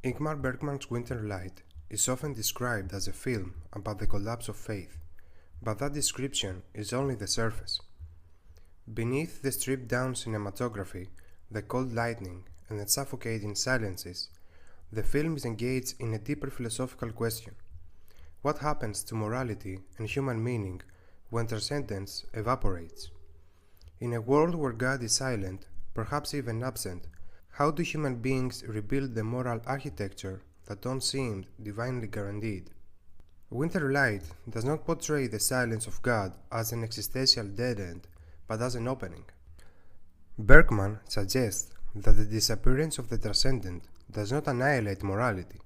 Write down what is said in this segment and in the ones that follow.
Ingmar Bergman's Winter Light is often described as a film about the collapse of faith, but that description is only the surface. Beneath the stripped-down cinematography, the cold lighting, and the suffocating silences, the film is engaged in a deeper philosophical question. What happens to morality and human meaning when transcendence evaporates? In a world where God is silent, perhaps even absent, how do human beings rebuild the moral architecture that once seemed divinely guaranteed? Winter Light does not portray the silence of God as an existential dead end, but as an opening. Bergman suggests that the disappearance of the transcendent does not annihilate morality.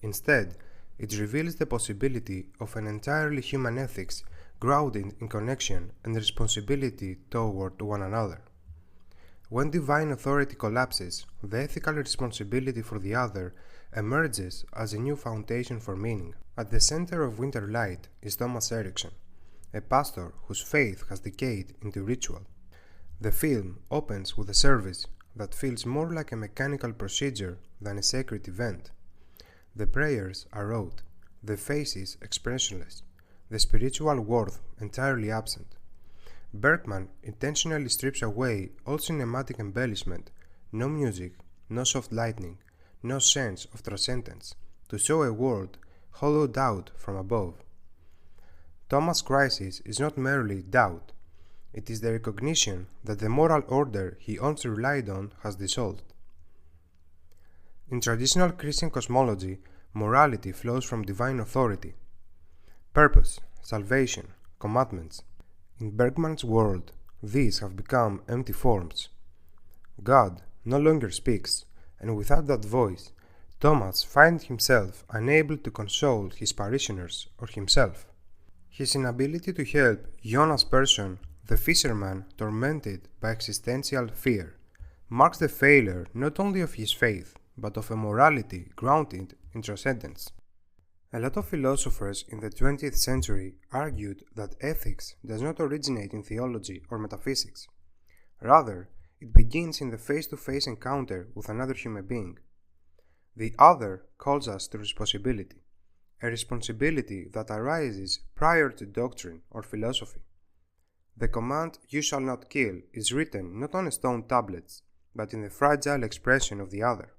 Instead, it reveals the possibility of an entirely human ethics grounded in connection and responsibility toward one another. When divine authority collapses, the ethical responsibility for the other emerges as a new foundation for meaning. At the center of Winter Light is Thomas Erickson, a pastor whose faith has decayed into ritual. The film opens with a service that feels more like a mechanical procedure than a sacred event. The prayers are rote, the faces expressionless, the spiritual worth entirely absent. Bergman intentionally strips away all cinematic embellishment, no music, no soft lighting, no sense of transcendence, to show a world hollowed out from above. Thomas' crisis is not merely doubt, it is the recognition that the moral order he once relied on has dissolved. In traditional Christian cosmology, morality flows from divine authority. Purpose, salvation, commandments. In Bergman's world, these have become empty forms. God no longer speaks, and without that voice, Thomas finds himself unable to console his parishioners or himself. His inability to help Jonas Persson, the fisherman tormented by existential fear, marks the failure not only of his faith, but of a morality grounded in transcendence. A lot of philosophers in the 20th century argued that ethics does not originate in theology or metaphysics. Rather, it begins in the face-to-face encounter with another human being. The other calls us to responsibility, a responsibility that arises prior to doctrine or philosophy. The command, "You shall not kill," is written not on stone tablets, but in the fragile expression of the other.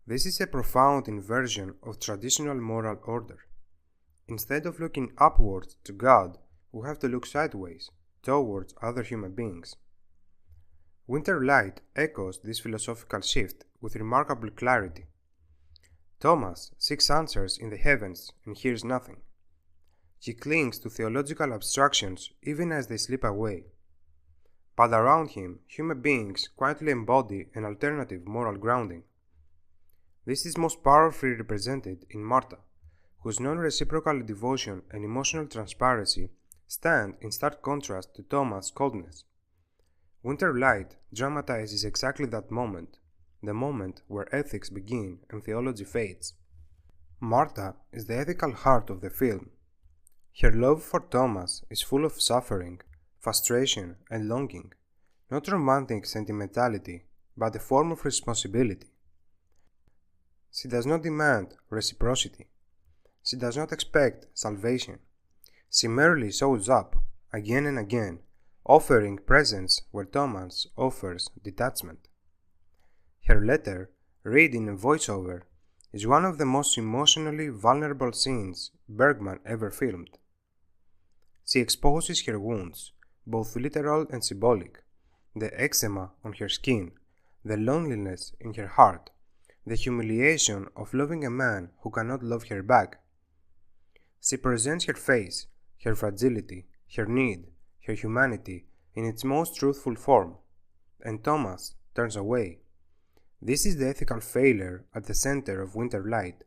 This is a profound inversion of traditional moral order. Instead of looking upwards to God, we have to look sideways, towards other human beings. Winter Light echoes this philosophical shift with remarkable clarity. Thomas seeks answers in the heavens and hears nothing. He clings to theological abstractions even as they slip away. But around him, human beings quietly embody an alternative moral grounding. This is most powerfully represented in Martha, whose non-reciprocal devotion and emotional transparency stand in stark contrast to Thomas' coldness. Winter Light dramatizes exactly that moment, the moment where ethics begin and theology fades. Martha is the ethical heart of the film. Her love for Thomas is full of suffering, frustration, and longing, not romantic sentimentality, but a form of responsibility. She does not demand reciprocity. She does not expect salvation. She merely shows up, again and again, offering presence where Thomas offers detachment. Her letter, read in a voiceover, is one of the most emotionally vulnerable scenes Bergman ever filmed. She exposes her wounds, both literal and symbolic, the eczema on her skin, the loneliness in her heart, the humiliation of loving a man who cannot love her back. She presents her face, her fragility, her need, her humanity in its most truthful form, and Thomas turns away. This is the ethical failure at the center of Winter Light.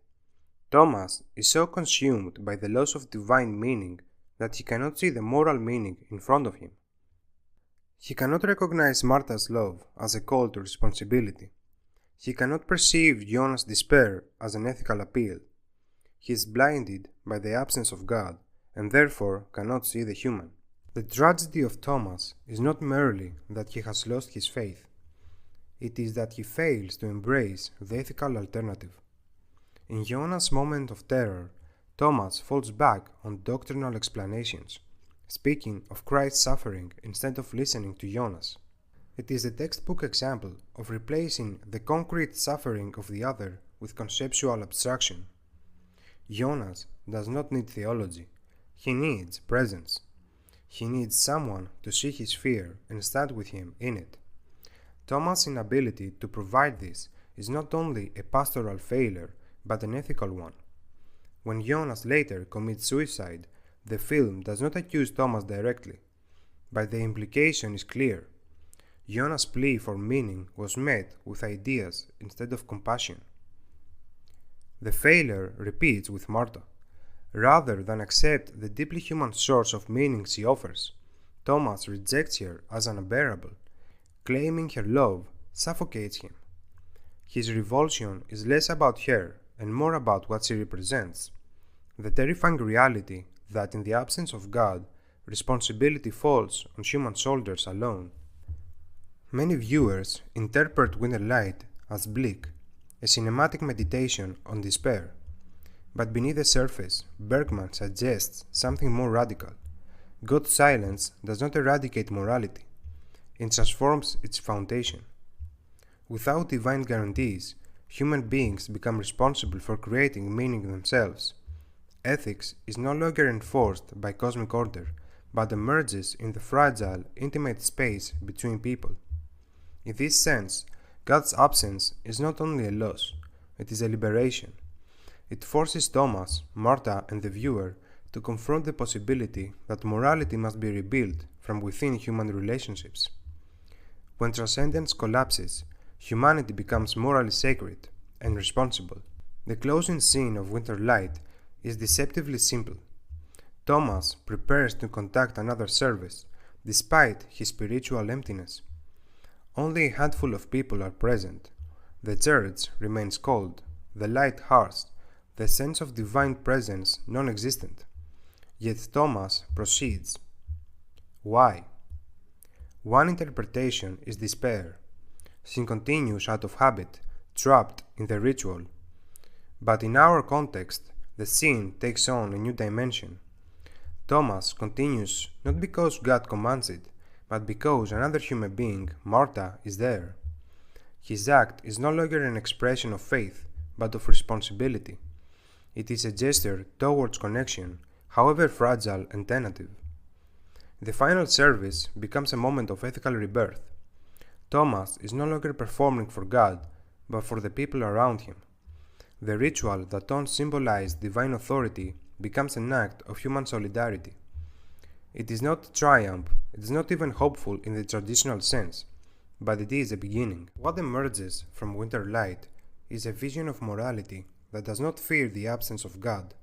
Thomas is so consumed by the loss of divine meaning that he cannot see the moral meaning in front of him. He cannot recognize Martha's love as a call to responsibility. He cannot perceive Jonas' despair as an ethical appeal. He is blinded by the absence of God, and therefore cannot see the human. The tragedy of Thomas is not merely that he has lost his faith. It is that he fails to embrace the ethical alternative. In Jonah's moment of terror, Thomas falls back on doctrinal explanations, speaking of Christ's suffering instead of listening to Jonas. It is a textbook example of replacing the concrete suffering of the other with conceptual abstraction. Jonas does not need theology, he needs presence. He needs someone to see his fear and stand with him in it. Thomas' inability to provide this is not only a pastoral failure, but an ethical one. When Jonas later commits suicide, the film does not accuse Thomas directly, but the implication is clear. Jonas' plea for meaning was met with ideas instead of compassion. The failure repeats with Martha. Rather than accept the deeply human source of meaning she offers, Thomas rejects her as unbearable, claiming her love suffocates him. His revulsion is less about her and more about what she represents, the terrifying reality that in the absence of God, responsibility falls on human shoulders alone. Many viewers interpret Winter Light as bleak, a cinematic meditation on despair. But beneath the surface, Bergman suggests something more radical. God's silence does not eradicate morality, it transforms its foundation. Without divine guarantees, human beings become responsible for creating meaning themselves. Ethics is no longer enforced by cosmic order, but emerges in the fragile, intimate space between people. In this sense, God's absence is not only a loss, it is a liberation. It forces Thomas, Martha, and the viewer to confront the possibility that morality must be rebuilt from within human relationships. When transcendence collapses, humanity becomes morally sacred and responsible. The closing scene of Winter Light is deceptively simple. Thomas prepares to conduct another service, despite his spiritual emptiness. Only a handful of people are present. The church remains cold, the light harsh, the sense of divine presence non-existent. Yet Thomas proceeds. Why? One interpretation is despair. Sin continues out of habit, trapped in the ritual. But in our context, the sin takes on a new dimension. Thomas continues not because God commands it, but because another human being, Martha, is there. His act is no longer an expression of faith, but of responsibility. It is a gesture towards connection, however fragile and tentative. The final service becomes a moment of ethical rebirth. Thomas is no longer performing for God, but for the people around him. The ritual that once symbolized divine authority becomes an act of human solidarity. It is not triumph, it is not even hopeful in the traditional sense, but it is a beginning. What emerges from Winter Light is a vision of morality that does not fear the absence of God,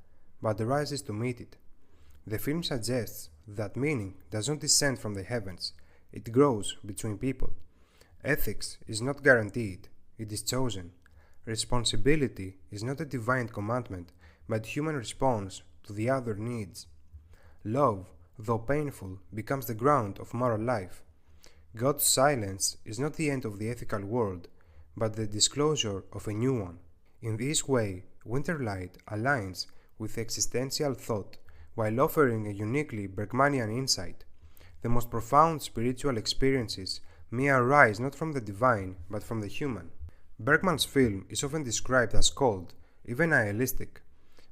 but arises to meet it. The film suggests that meaning does not descend from the heavens, it grows between people. Ethics is not guaranteed, it is chosen. Responsibility is not a divine commandment, but human response to the other needs. Love, though painful, becomes the ground of moral life. God's silence is not the end of the ethical world, but the disclosure of a new one. In this way, Winter Light aligns with existential thought while offering a uniquely Bergmanian insight. The most profound spiritual experiences may arise not from the divine, but from the human. Bergman's film is often described as cold, even nihilistic,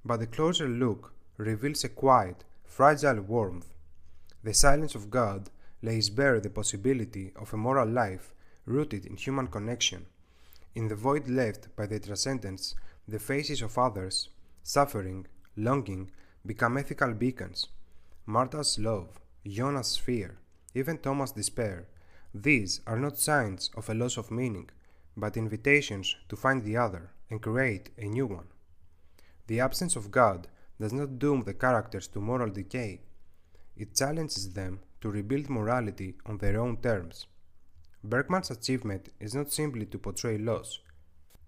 but a closer look reveals a quiet, fragile warmth. The silence of God lays bare the possibility of a moral life rooted in human connection. In the void left by the transcendence, the faces of others, suffering, longing, become ethical beacons. Martha's love, Jonah's fear, even Thomas' despair, these are not signs of a loss of meaning, but invitations to find the other and create a new one. The absence of God does not doom the characters to moral decay. It challenges them to rebuild morality on their own terms. Bergman's achievement is not simply to portray loss,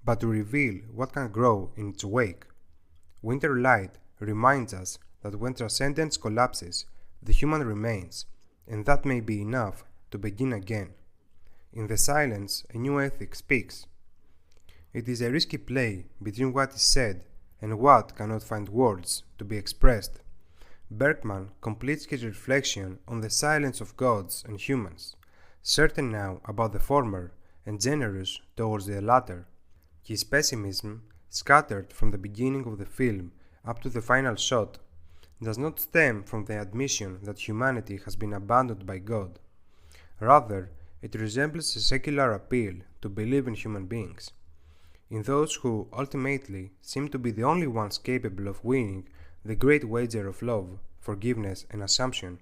but to reveal what can grow in its wake. Winter Light reminds us that when transcendence collapses, the human remains, and that may be enough to begin again. In the silence, a new ethic speaks. It is a risky play between what is said and what cannot find words to be expressed. Bergman completes his reflection on the silence of gods and humans, certain now about the former and generous towards the latter. His pessimism, scattered from the beginning of the film up to the final shot, does not stem from the admission that humanity has been abandoned by God. Rather, it resembles a secular appeal to believe in human beings, in those who ultimately seem to be the only ones capable of winning the great wager of love, forgiveness, and assumption,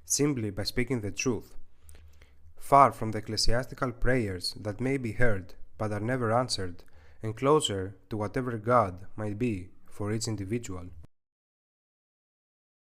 simply by speaking the truth. Far from the ecclesiastical prayers that may be heard but are never answered, and closer to whatever God might be for each individual.